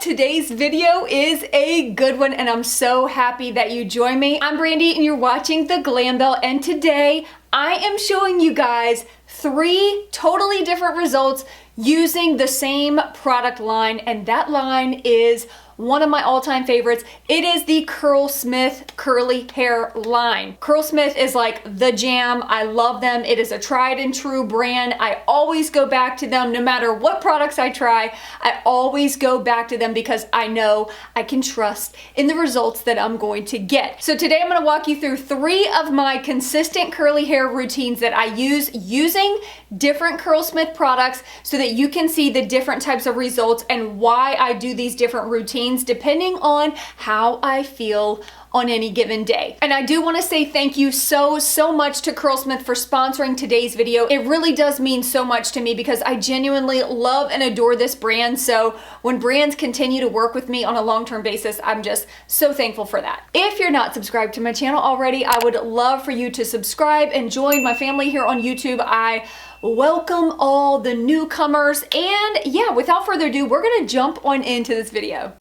Today's video is a good one and I'm so happy that you joined me. I'm Brandy and you're watching the Glam Belle, and today I am showing you guys 3 totally different results using the same product line, and that line is one of my all-time favorites. It is the Curlsmith curly hair line. Curlsmith is like the jam. I love them. It is a tried and true brand. I always go back to them no matter what products I try. I always go back to them because I know I can trust in the results that I'm going to get. So today I'm going to walk you through 3 of my consistent curly hair routines that I use using different Curlsmith products so that you can see the different types of results and why I do these different routines depending on how I feel on any given day. And I do want to say thank you so much to Curlsmith for sponsoring today's video. It really does mean so much to me because I genuinely love and adore this brand. So when brands continue to work with me on a long-term basis, I'm just so thankful for that. If you're not subscribed to my channel already, I would love for you to subscribe and join my family here on YouTube. I welcome all the newcomers, and yeah, without further ado, we're gonna jump on into this video.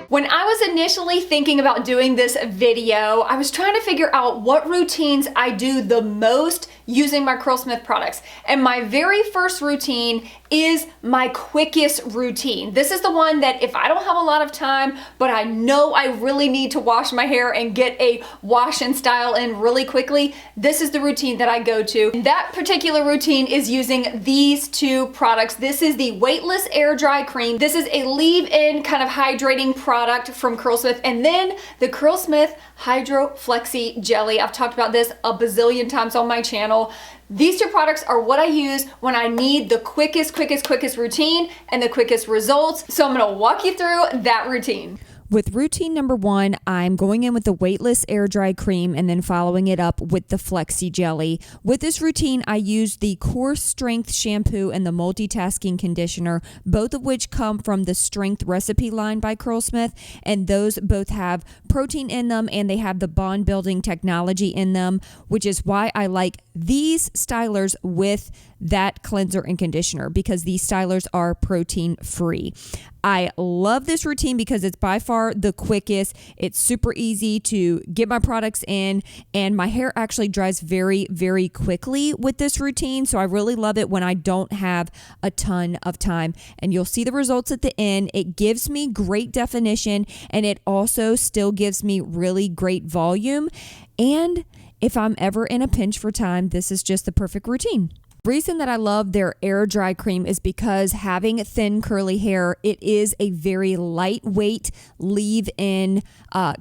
When I was initially thinking about doing this video, I was trying to figure out what routines I do the most using my Curlsmith products. And my very first routine is my quickest routine. This is the one that if I don't have a lot of time, but I know I really need to wash my hair and get a wash and style in really quickly, this is the routine that I go to. And that particular routine is using these 2 products. This is the Weightless Air Dry Cream. This is a leave-in kind of hydrating product from Curlsmith. And then the Curlsmith Hydro Flexi Jelly. I've talked about this a bazillion times on my channel. These 2 products are what I use when I need the quickest routine and the quickest results. So I'm gonna walk you through that routine. With routine number 1, I'm going in with the Weightless Air Dry Cream and then following it up with the Flexi Jelly. With this routine, I use the Core Strength Shampoo and the Multitasking Conditioner, both of which come from the Strength Recipe line by Curlsmith, and those both have protein in them and they have the bond building technology in them, which is why I like these stylers with that cleanser and conditioner, because these stylers are protein free. I love this routine because it's by far the quickest. It's super easy to get my products in, and my hair actually dries very quickly with this routine. So I really love it when I don't have a ton of time, and you'll see the results at the end. It gives me great definition, and it also still gives me really great volume. And if I'm ever in a pinch for time, this is just the perfect routine. The reason that I love their air dry cream is because having thin curly hair, it is a very lightweight leave-in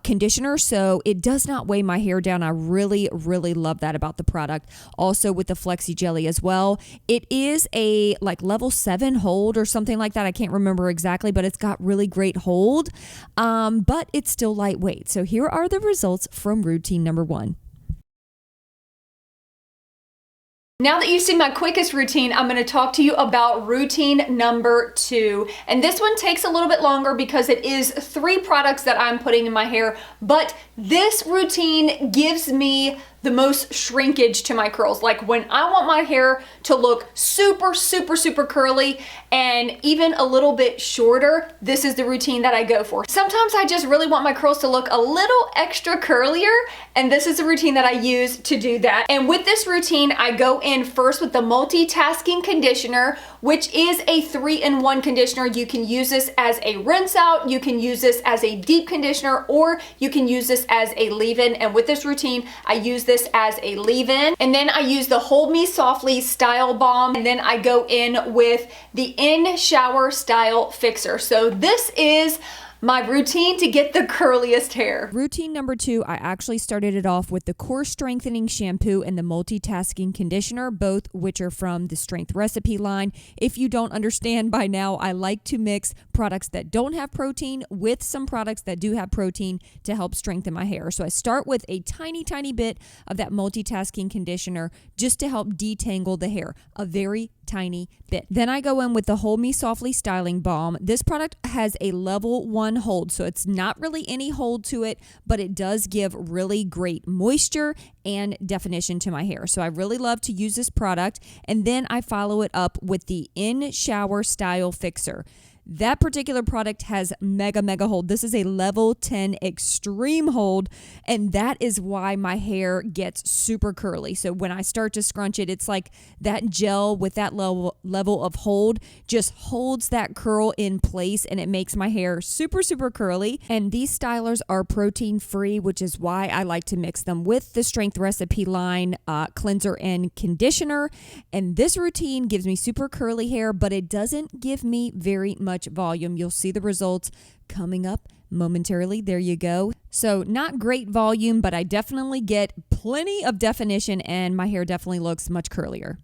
conditioner, so it does not weigh my hair down. I really love that about the product. Also with the Flexi Jelly as well, it is a like level 7 hold or something like that. I can't remember exactly, but it's got really great hold, but it's still lightweight. So here are the results from routine number 1. Now that you've seen my quickest routine, I'm going to talk to you about routine number 2. And this one takes a little bit longer because it is 3 products that I'm putting in my hair, but this routine gives me the most shrinkage to my curls. Like when I want my hair to look super curly and even a little bit shorter, this is the routine that I go for. Sometimes I just really want my curls to look a little extra curlier, and this is the routine that I use to do that. And with this routine, I go in first with the Multitasking Conditioner, which is a 3-in-1 conditioner. You can use this as a rinse out, you can use this as a deep conditioner, or you can use this as a leave-in. And with this routine, I use this as a leave-in, and then I use the Hold Me Softly Style Balm, and then I go in with the In Shower Style Fixer. So this is my routine to get the curliest hair. Routine number 2, I actually started it off with the Core Strengthening Shampoo and the Multitasking Conditioner, both which are from the Strength Recipe line. If you don't understand by now, I like to mix products that don't have protein with some products that do have protein to help strengthen my hair. So I start with a tiny bit of that Multitasking Conditioner just to help detangle the hair. A very tiny bit. Then I go in with the Hold Me Softly Styling Balm. This product has a level 1 hold, so it's not really any hold to it, but it does give really great moisture and definition to my hair. So I really love to use this product. And then I follow it up with the In Shower Style Fixer. That particular product has mega hold. This is a level 10 extreme hold, and that is why my hair gets super curly. So when I start to scrunch it, it's like that gel with that level of hold just holds that curl in place, and it makes my hair super curly. And these stylers are protein free, which is why I like to mix them with the Strength Recipe line cleanser and conditioner. And this routine gives me super curly hair, but it doesn't give me very much volume. You'll see the results coming up momentarily. There you go. So not great volume, but I definitely get plenty of definition, and my hair definitely looks much curlier.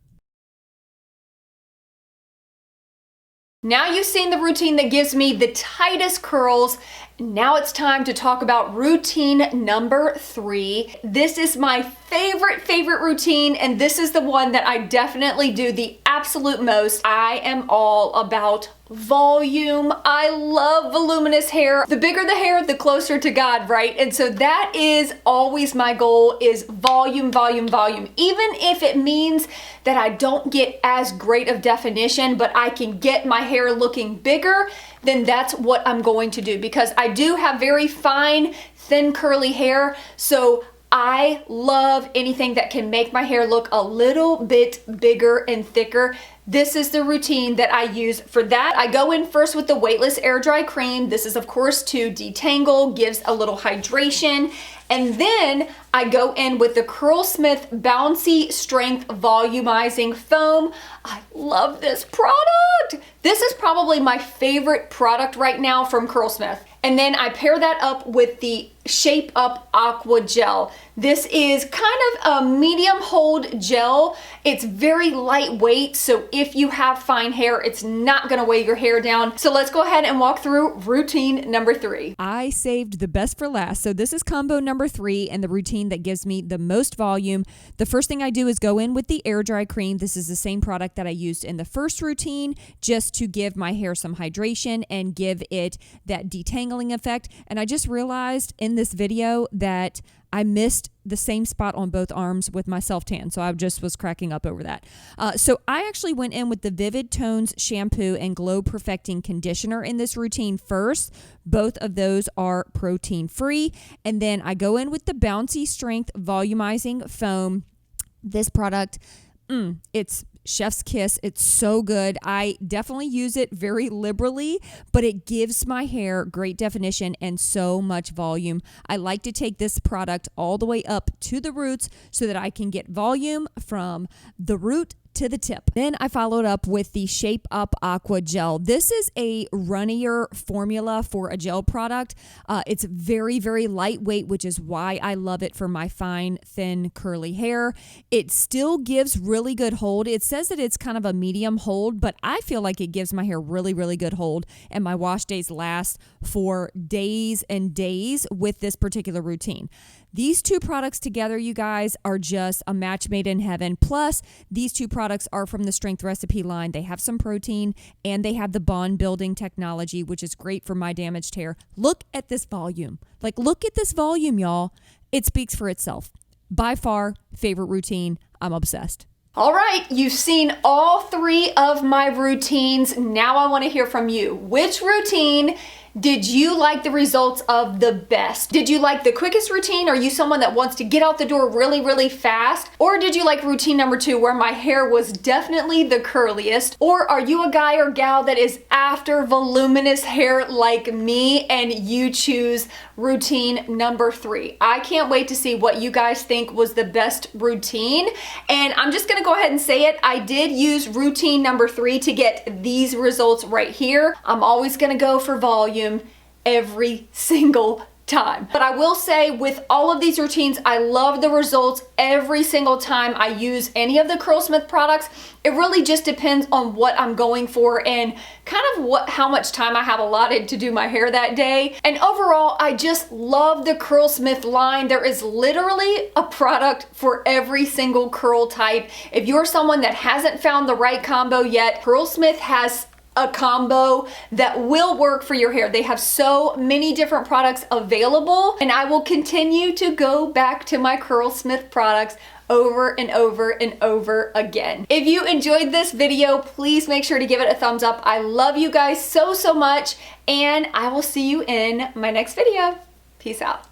Now you've seen the routine that gives me the tightest curls. Now it's time to talk about routine number 3. This is my favorite routine, and this is the one that I definitely do the absolute most. I am all about volume. I love voluminous hair. The bigger the hair, the closer to God, right? And so that is always my goal, is volume. Even if it means that I don't get as great of definition, but I can get my hair looking bigger, then that's what I'm going to do, because I do have very fine, thin, curly hair. So I love anything that can make my hair look a little bit bigger and thicker. This is the routine that I use for that. I go in first with the Weightless Air Dry Cream. This is, of course, to detangle, gives a little hydration. And then I go in with the Curlsmith Bouncy Strength Volumizing Foam. I love this product. This is probably my favorite product right now from Curlsmith. And then I pair that up with the Shape Up Aqua Gel. This is kind of a medium hold gel. It's very lightweight, so if you have fine hair, it's not gonna weigh your hair down. So let's go ahead and walk through routine number 3. I saved the best for last. So this is combo number 3 and the routine that gives me the most volume. The first thing I do is go in with the air dry cream. This is the same product that I used in the first routine, just to give my hair some hydration and give it that detangling effect. And I just realized in this video that I missed the same spot on both arms with my self-tan, so I just was cracking up over that. So I actually went in with the Vivid Tones Shampoo and Glow Perfecting Conditioner in this routine first. Both of those are protein-free. And then I go in with the Bouncy Strength Volumizing Foam. This product, it's chef's kiss. It's so good. I definitely use it very liberally, but it gives my hair great definition and so much volume. I like to take this product all the way up to the roots so that I can get volume from the root to the tip. Then I followed up with the Shape Up Aqua Gel. This is a runnier formula for a gel product. It's very lightweight, which is why I love it for my fine, thin, curly hair. It still gives really good hold. It says that it's kind of a medium hold, but I feel like it gives my hair really good hold, and my wash days last for days and days with this particular routine. These two products together, you guys, are just a match made in heaven. Plus, these two products are from the Strength Recipe line. They have some protein and they have the bond building technology, which is great for my damaged hair. Look at this volume. Look at this volume, y'all. It speaks for itself. By far, favorite routine. I'm obsessed. All right, you've seen all 3 of my routines. Now I want to hear from you. Which routine did you like the results of the best? Did you like the quickest routine? Are you someone that wants to get out the door really fast? Or did you like routine number 2, where my hair was definitely the curliest? Or are you a guy or gal that is after voluminous hair like me and you choose routine number 3? I can't wait to see what you guys think was the best routine. And I'm just gonna go ahead and say it. I did use routine number 3 to get these results right here. I'm always gonna go for volume every single time. But I will say with all of these routines, I love the results every single time I use any of the Curlsmith products. It really just depends on what I'm going for and kind of how much time I have allotted to do my hair that day. And overall, I just love the Curlsmith line. There is literally a product for every single curl type. If you're someone that hasn't found the right combo yet, Curlsmith has a combo that will work for your hair. They have so many different products available, and I will continue to go back to my Curlsmith products over and over and over again. If you enjoyed this video, please make sure to give it a thumbs up. I love you guys so much, and I will see you in my next video. Peace out.